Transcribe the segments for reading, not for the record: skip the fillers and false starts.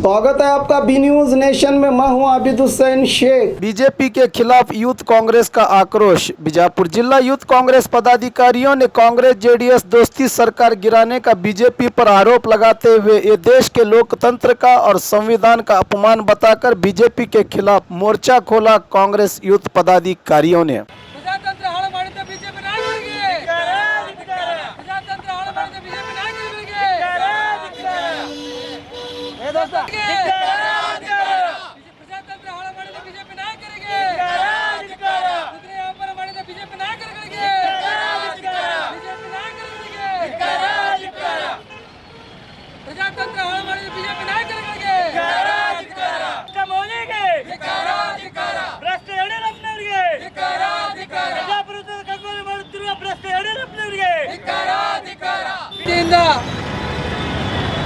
स्वागत है आपका बी न्यूज नेशन में। मैं हूं आबिद हुसैन शेख। बीजेपी के खिलाफ यूथ कांग्रेस का आक्रोश। बीजापुर जिला यूथ कांग्रेस पदाधिकारियों ने कांग्रेस जेडीएस दोस्ती सरकार गिराने का बीजेपी पर आरोप लगाते हुए ये देश के लोकतंत्र का और संविधान का अपमान बताकर बीजेपी के खिलाफ मोर्चा खोला। कांग्रेस यूथ पदाधिकारियों ने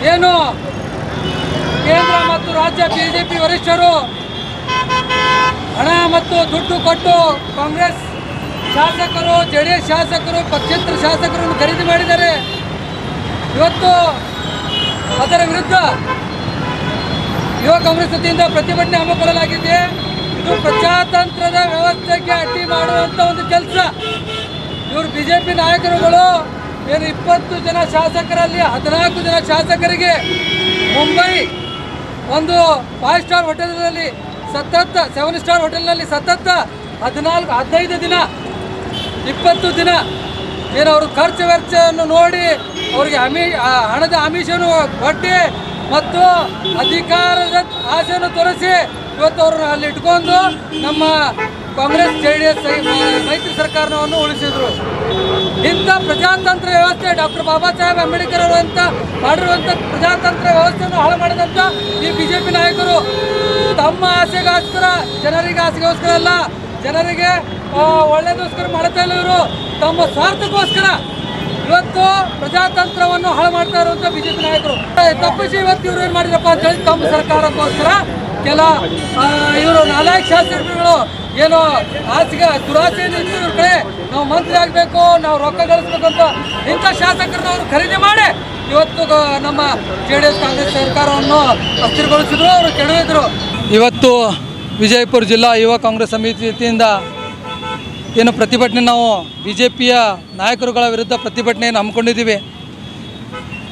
ಏನು ಕೇಂದ್ರ ಮತ್ತು ರಾಜ್ಯ ಬಿಜೆಪಿ ವರಿಷ್ಠರು ಹಣ ಮತ್ತು ದುಡ್ಡು ಕೊಟ್ಟು ಕಾಂಗ್ರೆಸ್ ಶಾಸಕರು ಜೆಡಿಎಸ್ ಶಾಸಕರು ಪಕ್ಷೇತರ ಶಾಸಕರನ್ನು ಖರೀದಿ ಮಾಡಿದ್ದಾರೆ. ಇವತ್ತು ಅದರ ವಿರುದ್ಧ ಯುವ ಕಾಂಗ್ರೆಸ್ ವತಿಯಿಂದ ಪ್ರತಿಭಟನೆ ಹಮ್ಮಿಕೊಳ್ಳಲಾಗಿದೆ. ಇದು ಪ್ರಜಾತಂತ್ರದ ವ್ಯವಸ್ಥೆಗೆ ಅಡ್ಡಿ ಮಾಡುವಂಥ ಒಂದು ಕೆಲಸ. ಇವರು ಬಿಜೆಪಿ ನಾಯಕರುಗಳು ಏನು 20 ಜನ ಶಾಸಕರಲ್ಲಿ 14 ಜನ ಶಾಸಕರಿಗೆ ಮುಂಬೈ ಒಂದು 5 ಸ್ಟಾರ್ ಹೋಟೆಲ್ನಲ್ಲಿ ಸತತ 7 ಸ್ಟಾರ್ ಹೋಟೆಲ್ನಲ್ಲಿ ಸತತ 15 ದಿನ 20 ದಿನ ಏನು ಅವರು ಖರ್ಚು ವೆಚ್ಚವನ್ನು ನೋಡಿ ಅವರಿಗೆ ಹಣದ ಆಮಿಷವನ್ನು ಒಡ್ಡಿ ಮತ್ತು ಅಧಿಕಾರದ ಆಸೆಯನ್ನು ತೋರಿಸಿ ಇವತ್ತು ಅವ್ರನ್ನ ಅಲ್ಲಿ ಇಟ್ಕೊಂಡು ನಮ್ಮ ಕಾಂಗ್ರೆಸ್ ಜೆಡಿಎಸ್ ಮೈತ್ರಿ ಸರ್ಕಾರವನ್ನು ಉಳಿಸಿದರು. ಇಂಥ ಪ್ರಜಾತಂತ್ರ ವ್ಯವಸ್ಥೆ ಡಾಕ್ಟರ್ ಬಾಬಾ ಸಾಹೇಬ್ ಅಂಬೇಡ್ಕರ್ ಅವರಂತ ಮಾಡಿರುವಂಥ ಪ್ರಜಾತಂತ್ರ ವ್ಯವಸ್ಥೆಯನ್ನು ಹಾಳು ಮಾಡಿದಂಥ ಈ ಬಿಜೆಪಿ ನಾಯಕರು ತಮ್ಮ ಆಸೆಗೋಸ್ಕರ ಜನರಿಗೆ ಆಸೆಗೋಸ್ಕರ ಅಲ್ಲ, ಜನರಿಗೆ ಒಳ್ಳೆಯದೋಸ್ಕರ ಮಾಡ್ತಾ ಇಲ್ಲ. ಇವರು ತಮ್ಮ ಸ್ವಾರ್ಥಕ್ಕೋಸ್ಕರ ಇವತ್ತು ಪ್ರಜಾತಂತ್ರವನ್ನು ಹಾಳು ಮಾಡ್ತಾ ಇರುವಂಥ ಬಿಜೆಪಿ ನಾಯಕರು ತಪ್ಪಿಸಿ ಇವತ್ತು ಇವರು ಏನು ಮಾಡಿದ್ರಪ್ಪ ಅಂತ ಹೇಳಿ ತಮ್ಮ ಸರ್ಕಾರಕ್ಕೋಸ್ಕರ ಕೆಲ ಇವರು ನಾಲ್ಕು ಶಾಸಕರುಗಳು ಏನೋ ದುರಾಸೆಯನ್ನು ಇವ್ರ ಕಡೆ ನಾವು ಮಂತ್ರಿ ಆಗಬೇಕು, ನಾವು ರೊಕ್ಕ ಗಳಿಸ್ಬೇಕು ಅಂತ ಇಂಥ ಶಾಸಕರನ್ನ ಅವರು ಖರೀದಿ ಮಾಡಿ ಇವತ್ತು ನಮ್ಮ ಜೆಡಿಎಸ್ ಕಾಂಗ್ರೆಸ್ ಸರ್ಕಾರವನ್ನು ಅಸ್ಥಿರಗೊಳಿಸಿದ್ರು, ಅವರು ಕೆಡವಿದ್ರು. ಇವತ್ತು ವಿಜಯಪುರ ಜಿಲ್ಲಾ ಯುವ ಕಾಂಗ್ರೆಸ್ ಸಮಿತಿ ವತಿಯಿಂದ ಏನು ಪ್ರತಿಭಟನೆ ನಾವು ಬಿಜೆಪಿಯ ನಾಯಕರುಗಳ ವಿರುದ್ಧ ಪ್ರತಿಭಟನೆಯನ್ನು ಹಮ್ಮಿಕೊಂಡಿದ್ದೀವಿ.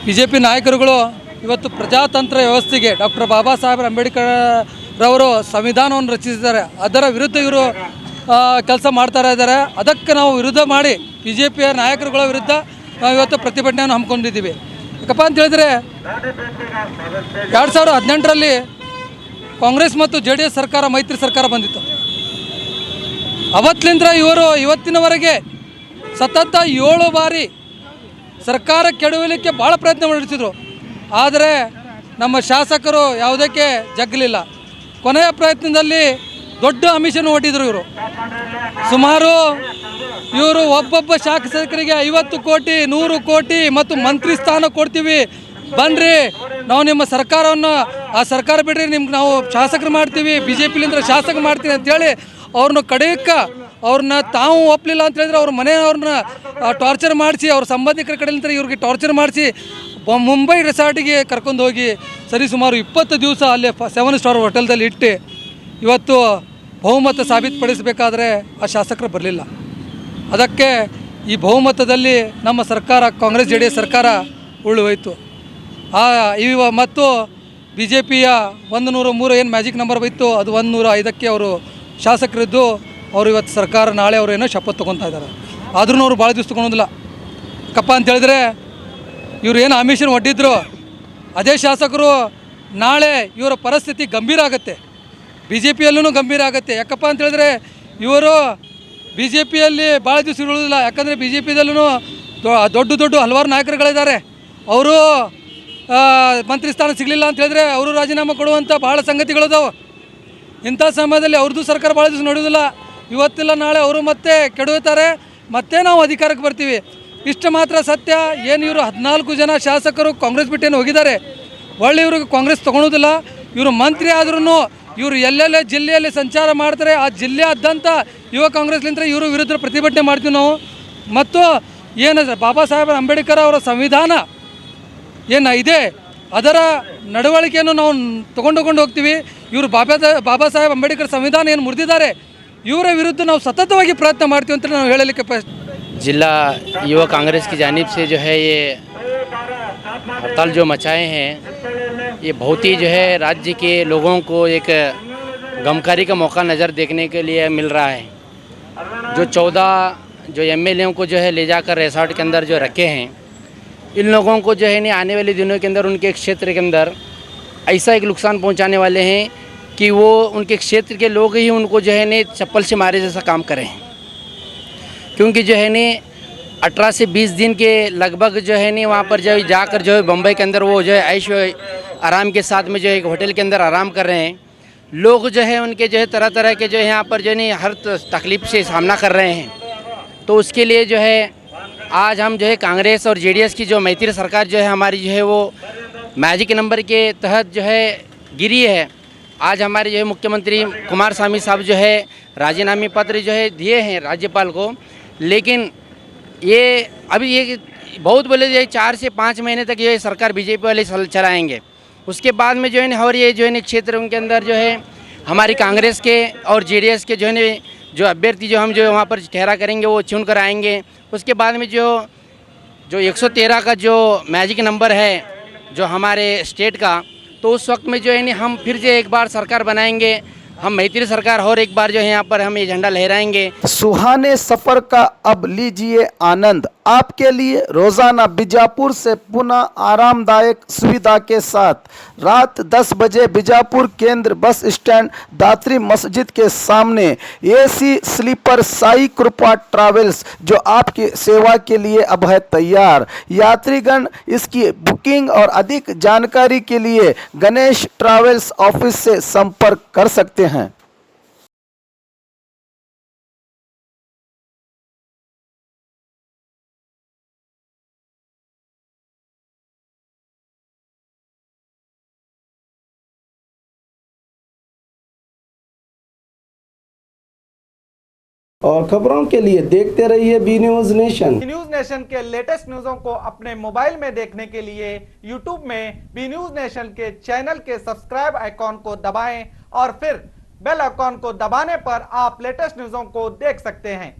ಬಿಜೆಪಿ ನಾಯಕರುಗಳು ಇವತ್ತು ಪ್ರಜಾತಂತ್ರ ವ್ಯವಸ್ಥೆಗೆ ಡಾಕ್ಟರ್ ಬಾಬಾ ಸಾಹೇಬ್ ಅಂಬೇಡ್ಕರ್ ರವರು ಸಂವಿಧಾನವನ್ನು ರಚಿಸಿದ್ದಾರೆ, ಅದರ ವಿರುದ್ಧ ಇವರು ಕೆಲಸ ಮಾಡ್ತಾ ಇದ್ದಾರೆ. ಅದಕ್ಕೆ ನಾವು ವಿರುದ್ಧ ಮಾಡಿ ಬಿಜೆಪಿಯ ನಾಯಕರುಗಳ ವಿರುದ್ಧ ನಾವು ಇವತ್ತು ಪ್ರತಿಭಟನೆಯನ್ನು ಹಮ್ಮಿಕೊಂಡಿದ್ದೀವಿ. ಯಾಕಪ್ಪ ಅಂತ ಹೇಳಿದರೆ 2018ರಲ್ಲಿ ಕಾಂಗ್ರೆಸ್ ಮತ್ತು ಜೆಡಿಎಸ್ ಸರ್ಕಾರ ಮೈತ್ರಿ ಸರ್ಕಾರ ಬಂದಿತ್ತು. ಅವತ್ತಿನಿಂದ ಇವರು ಇವತ್ತಿನವರೆಗೆ ಸತತ 7 ಬಾರಿ ಸರ್ಕಾರ ಕೆಡವಲಿಕ್ಕೆ ಭಾಳ ಪ್ರಯತ್ನ ನಡೆಸಿದರು. ಆದರೆ ನಮ್ಮ ಶಾಸಕರು ಯಾವುದಕ್ಕೆ ಜಗ್ಗಲಿಲ್ಲ. ಕೊನೆಯ ಪ್ರಯತ್ನದಲ್ಲಿ ದೊಡ್ಡ ಆಮಿಷನ್ನು ಒಡ್ಡಿದರು. ಸುಮಾರು ಇವರು ಒಬ್ಬೊಬ್ಬ ಶಾಸಕರಿಗೆ 50 ಕೋಟಿ 100 ಕೋಟಿ ಮತ್ತು ಮಂತ್ರಿ ಸ್ಥಾನ ಕೊಡ್ತೀವಿ, ಬನ್ನಿರಿ ನಾವು ನಿಮ್ಮ ಸರ್ಕಾರವನ್ನು ಆ ಸರ್ಕಾರ ಬಿಡ್ರಿ, ನಿಮ್ಗೆ ನಾವು ಶಾಸಕರು ಮಾಡ್ತೀವಿ, ಬಿ ಜೆ ಪಿಲಿಂದ ಶಾಸಕ ಮಾಡ್ತೀವಿ ಅಂತೇಳಿ ಅವ್ರನ್ನ ಕಡೆಯಕ್ಕೆ ಅವ್ರನ್ನ ತಾವು ಒಪ್ಪಲಿಲ್ಲ ಅಂತ ಹೇಳಿದ್ರೆ ಅವ್ರ ಮನೆಯವ್ರನ್ನ ಟಾರ್ಚರ್ ಮಾಡಿಸಿ ಅವ್ರ ಸಂಬಂಧಿಕರ ಕಡೆಯಿಂದ ಇವ್ರಿಗೆ ಟಾರ್ಚರ್ ಮಾಡಿಸಿ ಮುಂಬೈ ರೆಸಾರ್ಟಿಗೆ ಕರ್ಕೊಂಡು ಹೋಗಿ ಸರಿಸುಮಾರು 20 ದಿವಸ ಅಲ್ಲೇ 7 ಸ್ಟಾರ್ ಹೋಟೆಲ್ದಲ್ಲಿ ಇಟ್ಟು ಇವತ್ತು ಬಹುಮತ ಸಾಬೀತುಪಡಿಸಬೇಕಾದ್ರೆ ಆ ಶಾಸಕರು ಬರಲಿಲ್ಲ. ಅದಕ್ಕೆ ಈ ಬಹುಮತದಲ್ಲಿ ನಮ್ಮ ಸರ್ಕಾರ ಕಾಂಗ್ರೆಸ್ ಜೆಡಿಎಸ್ ಸರ್ಕಾರ ಉಳ್ಳುಹೋಯಿತು. ಮತ್ತು ಬಿ ಜೆ ಪಿಯ 103 ಏನು ಮ್ಯಾಜಿಕ್ ನಂಬರ್ ಬೈತು ಅದು 105ಕ್ಕೆ ಅವರು ಶಾಸಕರಿದ್ದು ಅವರು ಇವತ್ತು ಸರ್ಕಾರ ನಾಳೆ ಅವರು ಏನೋ ಶಪಥ ತೊಗೊತಾ ಇದ್ದಾರೆ. ಆದ್ರೂ ಅವರು ಭಾಳ ದಿವಸ ತೊಗೊಳೋದಿಲ್ಲ. ಕಪ್ಪ ಅಂತ ಹೇಳಿದ್ರೆ ಇವರು ಏನು ಆಮಿಷನ್ ಒಡ್ಡಿದ್ರು ಅದೇ ಶಾಸಕರು ನಾಳೆ ಇವರ ಪರಿಸ್ಥಿತಿ ಗಂಭೀರ ಆಗುತ್ತೆ, ಬಿ ಜೆ ಪಿಯಲ್ಲೂ ಗಂಭೀರ ಆಗುತ್ತೆ. ಯಾಕಪ್ಪ ಅಂತ ಹೇಳಿದ್ರೆ ಇವರು ಬಿ ಜೆ ಪಿಯಲ್ಲಿ ಭಾಳ ದಿವಸ ಇರೋದಿಲ್ಲ. ಯಾಕಂದರೆ ಬಿ ಜೆ ಪಿದಲ್ಲೂ ದೊಡ್ಡ ಹಲವಾರು ನಾಯಕರುಗಳಿದ್ದಾರೆ. ಅವರು ಮಂತ್ರಿ ಸ್ಥಾನ ಸಿಗಲಿಲ್ಲ ಅಂತ ಹೇಳಿದ್ರೆ ಅವರು ರಾಜೀನಾಮೆ ಕೊಡುವಂಥ ಭಾಳ ಸಂಗತಿಗಳಿದಾವೆ. ಇಂಥ ಸಮಯದಲ್ಲಿ ಅವ್ರದ್ದು ಸರ್ಕಾರ ಭಾಳ ದಿವಸ ನಡೆಯೋದಿಲ್ಲ. ಇವತ್ತಿಲ್ಲ ನಾಳೆ ಅವರು ಮತ್ತೆ ಕೆಡುತ್ತಾರೆ, ಮತ್ತೆ ನಾವು ಅಧಿಕಾರಕ್ಕೆ ಬರ್ತೀವಿ. ಇಷ್ಟು ಮಾತ್ರ ಸತ್ಯ. ಏನು ಇವರು 14 ಜನ ಶಾಸಕರು ಕಾಂಗ್ರೆಸ್ ಬಿಟ್ಟೇನು ಹೋಗಿದ್ದಾರೆ, ಒಳ್ಳೆ ಇವ್ರಿಗೆ ಕಾಂಗ್ರೆಸ್ ತೊಗೊಳೋದಿಲ್ಲ. ಇವರು ಮಂತ್ರಿ ಆದ್ರೂ ಇವರು ಎಲ್ಲೆಲ್ಲೇ ಜಿಲ್ಲೆಯಲ್ಲಿ ಸಂಚಾರ ಮಾಡ್ತಾರೆ, ಆ ಜಿಲ್ಲೆಯಾದ್ಯಂತ ಯುವ ಕಾಂಗ್ರೆಸ್ಲಿಂದ ಇವರು ವಿರುದ್ಧ ಪ್ರತಿಭಟನೆ ಮಾಡ್ತೀವಿ ನಾವು. ಮತ್ತು ಏನು ಬಾಬಾ ಸಾಹೇಬ್ ಅಂಬೇಡ್ಕರ್ ಅವರ ಸಂವಿಧಾನ ಏನು ಇದೆ ಅದರ ನಡವಳಿಕೆಯನ್ನು ನಾವು ತಗೊಂಡು ಹೋಗ್ತೀವಿ. ಇವರು ಬಾಬಾ ಸಾಹೇಬ್ ಅಂಬೇಡ್ಕರ್ ಸಂವಿಧಾನ ಏನು ಮುರಿದಿದ್ದಾರೆ, ಇವರ ವಿರುದ್ಧ ನಾವು ಸತತವಾಗಿ ಪ್ರಯತ್ನ ಮಾಡ್ತೀವಿ ಅಂತ ನಾವು ಹೇಳಲಿಕ್ಕೆ जिला युवा कांग्रेस की जानिब से जो है ये हड़ताल जो मचाए हैं, ये बहुत ही जो है राज्य के लोगों को एक गमकारी का मौका नज़र देखने के लिए मिल रहा है। जो 14 जो एमएलए को जो है ले जाकर रिसोर्ट के अंदर जो रखे हैं, इन लोगों को जो है नहीं आने वाले दिनों के अंदर उनके क्षेत्र के अंदर ऐसा एक नुकसान पहुंचाने वाले हैं कि वो उनके क्षेत्र के लोग ही उनको जो है नहीं चप्पल से मारे जैसा काम करें। क्योंकि जो है नहीं 18 से 20 दिन के लगभग जो है नहीं वहाँ पर जो जाकर जो है बम्बई के अंदर वो जो है ऐश आराम के साथ में जो है एक होटल के अंदर आराम कर रहे हैं। लोग जो है उनके जो है तरह तरह के जो है यहाँ पर जो है नहीं हर तकलीफ़ से सामना कर रहे हैं। तो उसके लिए जो है आज हम जो है कांग्रेस और जेडीएस की जो मैत्री सरकार जो है हमारी जो है वो मैजिक नंबर के तहत जो है गिरी है। आज हमारे जो है मुख्यमंत्री कुमारस्वामी साहब जो है राजीनामे पत्र जो है दिए हैं राज्यपाल को, लेकिन ये अभी ये बहुत बोले जो है 4 से 5 महीने तक ये सरकार बीजेपी वाले चलाएंगे। उसके बाद में जो है और ये जो है क्षेत्र उनके अंदर जो है हमारी कांग्रेस के और जेडीएस के जो है जो अभ्यर्थी जो हम जो वहाँ पर ठहरा करेंगे वो चुन कर आएंगे। उसके बाद में जो 113 का जो मैजिक नंबर है जो हमारे स्टेट का, तो उस वक्त में जो है नहीं हम फिर से एक बार सरकार बनाएंगे, हम मैत्री सरकार और एक बार जो है यहाँ पर हम ये झंडा लहराएंगे। सुहाने सफर का अब लीजिए आनंद। आपके लिए रोजाना बीजापुर से पुनः आरामदायक सुविधा के साथ रात 10 बजे बीजापुर केंद्र बस स्टैंड दात्री मस्जिद के सामने एसी स्लीपर साई कृपा ट्रैवल्स जो आपकी सेवा के लिए अब है तैयार। यात्रीगण इसकी बुकिंग और अधिक जानकारी के लिए गणेश ट्रैवल्स ऑफिस से संपर्क कर सकते हैं। और खबरों के लिए देखते रहिए B News Nation. B News Nation के लेटेस्ट न्यूज़ों को अपने मोबाइल में देखने के लिए यूट्यूब में बी न्यूज नेशन के चैनल के सब्सक्राइब आइकॉन को दबाएं और फिर बेल आइकॉन को दबाने पर आप लेटेस्ट न्यूज़ों को देख सकते हैं।